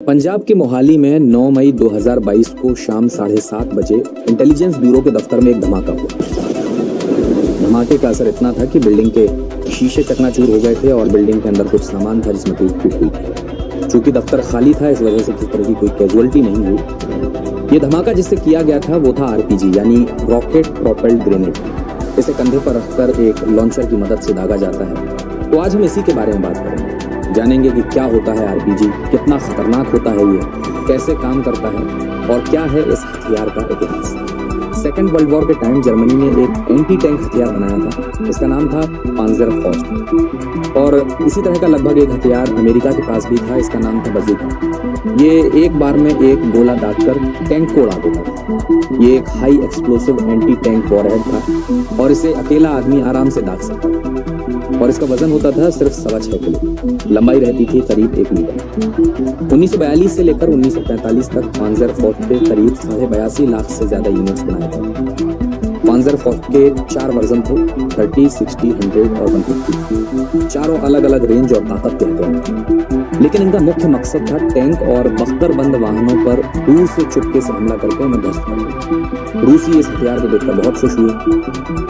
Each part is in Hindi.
पंजाब के मोहाली में 9 मई 2022 को शाम 7:30 बजे इंटेलिजेंस ब्यूरो के दफ्तर में एक धमाका हुआ। धमाके का असर इतना था कि बिल्डिंग के शीशे चकनाचूर हो गए थे और बिल्डिंग के अंदर कुछ सामान था जिसमें टूट फूट हुई थी। चूंकि दफ्तर खाली था, इस वजह से किसी तरह की कोई कैजुअलिटी नहीं हुई। ये धमाका जिससे किया गया था वो था आरपीजी यानी रॉकेट प्रोपेल्ड ग्रेनेड। इसे कंधे पर रखकर एक लॉन्चर की मदद से दागा जाता है। तो आज हम इसी के बारे में बात करेंगे, जानेंगे कि क्या होता है आरपीजी, कितना खतरनाक होता है ये, कैसे काम करता है और क्या है इस हथियार का इतिहास। सेकेंड वर्ल्ड वॉर के टाइम जर्मनी ने एक एंटी टैंक हथियार बनाया था, इसका नाम था पांजर फौज। और इसी तरह का लगभग एक हथियार अमेरिका के पास भी था, इसका नाम था बजूका। ये एक बार में एक गोला दागकर टैंक को उड़ा देता था। ये एक high explosive anti tank warhead था और इसे अकेला आदमी आराम से दाग सकता था। और इसका वजन होता था सिर्फ 6.25 किलो, लंबाई रहती थी करीब 1 मीटर। 1942 से लेकर 1945 तक पांजर फौज के करीब 82.5 लाख से ज्यादा यूनिट्स बनाए गए। पांजर फौज के 4 वर्जन थे, 30, 60, 100 और 150। चारों अलग अलग रेंज और ताकत के हथियार थे, लेकिन इनका मुख्य मकसद था टैंक और बख्तरबंद वाहनों पर दूर से चुपके से हमला करके उन्हें ध्वस्त करना। रूसी इस हथियार को देखकर बहुत खुश हुए।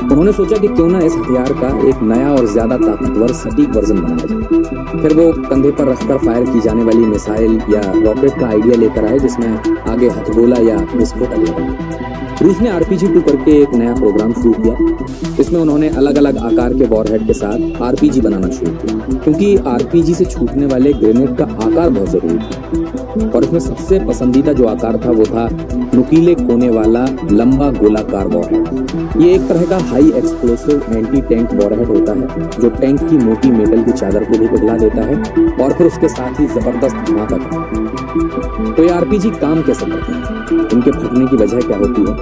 उन्होंने सोचा कि क्यों ना इस हथियार का एक नया और ज्यादा ताकतवर सटीक वर्जन बनाया जाए। फिर वो कंधे पर रखकर फायर की जाने वाली मिसाइल या रॉकेट का आइडिया लेकर आए जिसमें आगे हथगोला या विस्फोटक लगा। रूस ने RPG-2 करके एक नया प्रोग्राम शुरू किया। इसमें उन्होंने अलग अलग आकार के वॉरहेड के साथ आरपीजी बनाना शुरू किया, क्योंकि आरपीजी से छूटने वाले ग्रेनेड का आकार बहुत जरूरी था। और इसमें सबसे पसंदीदा जो आकार था वो था नुकीले कोने वाला लंबा गोलाकार वॉरहेड। ये एक तरह का high explosive anti tank warhead होता है जो टैंक की मोटी मेटल की चादर को भी पिघला देता है और फिर उसके साथ ही जबरदस्त धमाका करता है। तो ये आरपीजी काम कैसे करता है, इनके फटने की वजह क्या होती है?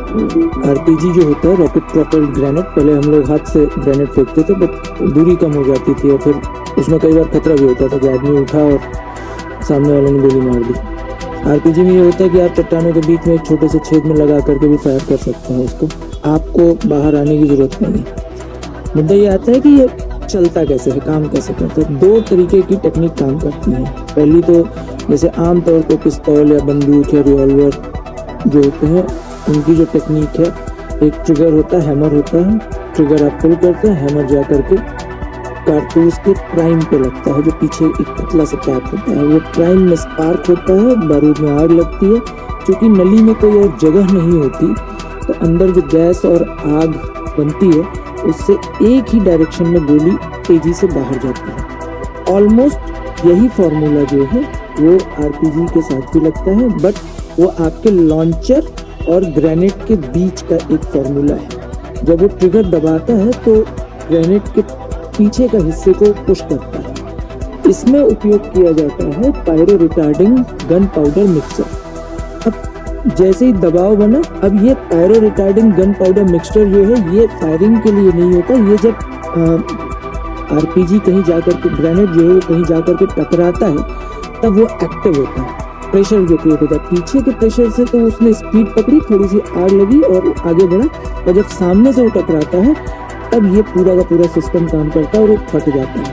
आरपीजी जो होता है रॉकेट प्रोपेल्ड ग्रेनेड, पहले हम लोग हाथ से ग्रेनेड फेंकते थे बट दूरी कम हो जाती थी और फिर उसमें कई बार खतरा भी होता था कि आदमी उठा और सामने वाले ने गोली मार दी। आरपीजी में ये होता है कि आप चट्टानों के बीच में एक छोटे से छेद में लगा करके भी फायर कर सकते हैं उसको, आपको बाहर आने की जरूरत नहीं। मुद्दा ये आता है कि ये चलता कैसे है, काम कैसे करता है। 2 तरीके की टेक्निक काम करती है। पहली तो जैसे आमतौर पर पिस्तौल या बंदूक या रिवॉल्वर जो होते हैं उनकी जो टेक्निक है, एक ट्रिगर होता है, हैमर होता है। ट्रिगर आप पुल करते हैं, हैमर जा करके कारतूस के प्राइम पे लगता है जो पीछे एक पतला सा कैप होता है। वो प्राइम में स्पार्क होता है, बारूद में आग लगती है। क्योंकि नली में कोई और जगह नहीं होती तो अंदर जो गैस और आग बनती है उससे एक ही डायरेक्शन में गोली तेजी से बाहर जाती है। ऑलमोस्ट यही फॉर्मूला जो है वो आरपीजी के साथ भी लगता है, बट वो आपके लॉन्चर और ग्रेनेड के बीच का एक फॉर्मूला है। जब वो ट्रिगर दबाता है तो ग्रेनेड के पीछे का हिस्से को पुश करता है। इसमें उपयोग किया जाता है pyro retarding gunpowder mixture. अब जैसे ही दबाव बना, अब ये pyro retarding gunpowder mixture जो है ये फायरिंग के लिए नहीं होता। ये जब आरपीजी कहीं जाकर के ग्रेनेड जो है वो कहीं जाकर के टकराता है तब वो एक्टिव होता है। प्रेशर जो क्रिएट होता है पीछे के प्रेशर से, तो उसने स्पीड पकड़ी, थोड़ी सी आग लगी और आगे बढ़ा। और जब सामने से वो टकराता है तब ये पूरा का पूरा सिस्टम काम करता है और वो फट जाता है।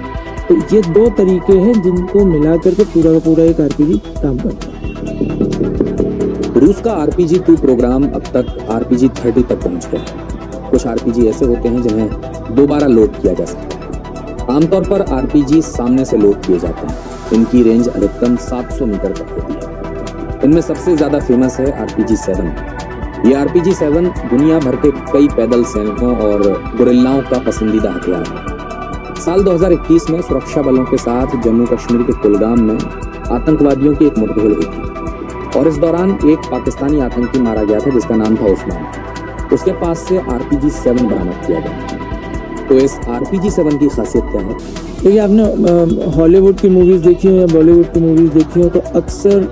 तो ये 2 तरीके हैं जिनको मिला करके पूरा का पूरा एक आरपीजी काम करता है। रूस का RPG-2 प्रोग्राम अब तक RPG-30 तक पहुंच गया है। कुछ आरपीजी ऐसे होते हैं जिन्हें दोबारा लोड किया जा सकता है। आमतौर पर आरपीजी सामने से लोड किए जाते हैं। इनकी रेंज अधिकतम 700 मीटर तक होती है। इनमें सबसे ज्यादा फेमस है RPG-7। ये RPG-7 दुनिया भर के कई पैदल सैनिकों और गुरिल्लाओं का पसंदीदा हथियार है। साल 2021 में सुरक्षा बलों के साथ जम्मू कश्मीर के कुलगाम में आतंकवादियों की एक मुठभेड़ हुई थी और इस दौरान एक पाकिस्तानी आतंकी मारा गया था जिसका नाम था उस्मान। उसके पास से RPG-7 बरामद किया गया। तो इस RPG-7 की खासियत क्या है? देखिए, आपने हॉलीवुड की मूवीज़ देखी हो या बॉलीवुड की मूवीज़ देखी हो तो अक्सर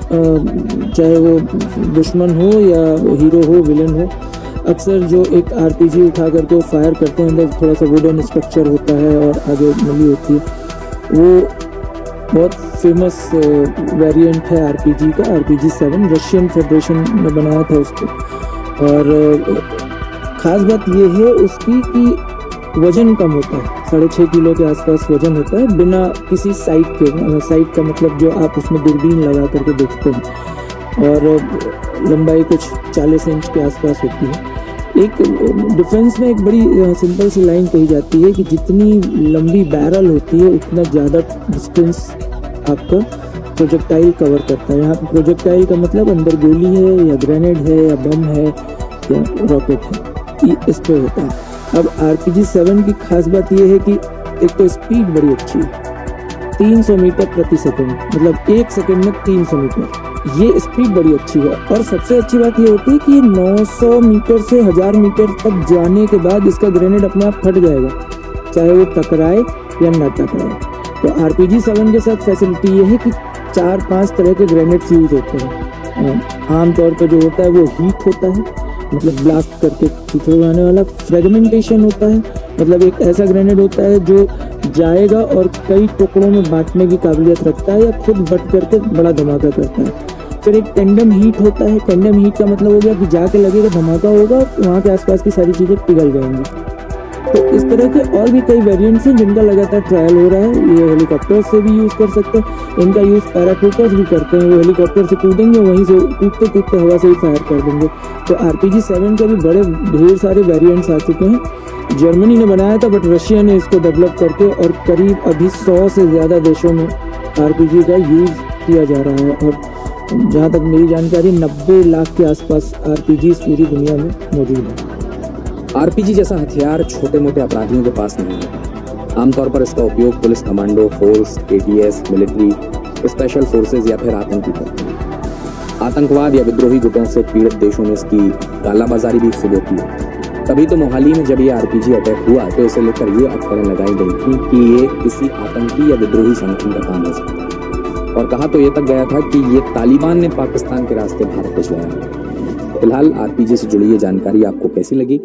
चाहे वो दुश्मन हो या हीरो हो, विलन हो, अक्सर जो एक आरपीजी उठा करके वो फायर करते हैं, अंदर थोड़ा सा वुडन स्ट्रक्चर होता है और आगे नली होती है। वो बहुत फेमस वेरिएंट है आरपीजी का, RPG-7। रशियन फेडरेशन ने बनाया था उसको। और ख़ास बात ये है उसकी कि वजन कम होता है, 6.5 किलो के आसपास वजन होता है बिना किसी साइट के। साइट का मतलब जो आप उसमें दूरबीन लगा करके देखते हैं, और लंबाई कुछ 40 इंच के आसपास होती है। एक डिफेंस में एक बड़ी सिंपल सी लाइन कही जाती है कि जितनी लंबी बैरल होती है उतना ज़्यादा डिस्टेंस आपका प्रोजेक्टाइल कवर करता है। यहाँ पे प्रोजेक्टाइल का मतलब अंदर गोली है या ग्रेनेड है या बम है या रॉकेट है, ये इस पे होता है। अब RPG-7 की खास बात यह है कि एक तो स्पीड बड़ी अच्छी है, 300 मीटर प्रति सेकंड, मतलब 1 सेकंड में 300 मीटर, ये स्पीड बड़ी अच्छी है। और सबसे अच्छी बात ये होती है कि 900 मीटर से 1000 मीटर तक जाने के बाद इसका ग्रेनेड अपने आप फट जाएगा, चाहे वो टकराए या ना टकराए। तो RPG-7 के साथ फैसिलिटी ये है कि 4-5 तरह के ग्रेनेड्स यूज होते हैं। आमतौर पर जो होता है वो हीट होता है, मतलब ब्लास्ट करके छिड़वाने वाला। फ्रेगमेंटेशन होता है, मतलब एक ऐसा ग्रेनेड होता है जो जाएगा और कई टुकड़ों में बांटने की काबिलियत रखता है या खुद बट करके बड़ा धमाका करता है। फिर एक टेंडम हीट होता है। टेंडम हीट का मतलब हो गया कि जाके लगेगा धमाका होगा, वहाँ के आसपास की सारी चीज़ें पिघल जाएंगी। तो इस तरह के और भी कई वेरिएंट्स हैं जिनका लगातार ट्रायल हो रहा है। ये हेलीकॉप्टर से भी यूज़ कर सकते हैं, इनका यूज़ पैराट्रूपर्स भी करते हैं। वो हेलीकॉप्टर से कूदेंगे, वहीं से कूदते कूदते हवा से ही फायर कर देंगे। तो RPG-7 के भी बड़े ढेर सारे वेरिएंट्स आ चुके हैं। जर्मनी ने बनाया था, बट रशिया ने इसको डेवलप करके, और करीब अभी 100 से ज़्यादा देशों में RPG का यूज़ किया जा रहा है। और जहाँ तक मेरी जानकारी 90 लाख के आसपास RPGs पूरी दुनिया में मौजूद है। RPG जैसा हथियार छोटे मोटे अपराधियों के पास नहीं होता। आमतौर पर इसका उपयोग police, commando force, ATS, military, special forces या फिर आतंकी करते हैं। आतंकवाद या विद्रोही गुटों से पीड़ित देशों में इसकी कालाबाजारी भी खूब होती है। तभी तो मोहाली में जब ये RPG अटैक हुआ तो इसे लेकर ये अटकलें लगाई गई थी कि ये किसी आतंकी या विद्रोही संगठन का काम हो सकता है। और कहा तो ये तक गया था कि ये तालिबान ने पाकिस्तान के रास्ते भारत भिजवाया। फिलहाल RPG से जुड़ी ये जानकारी आपको कैसी लगी?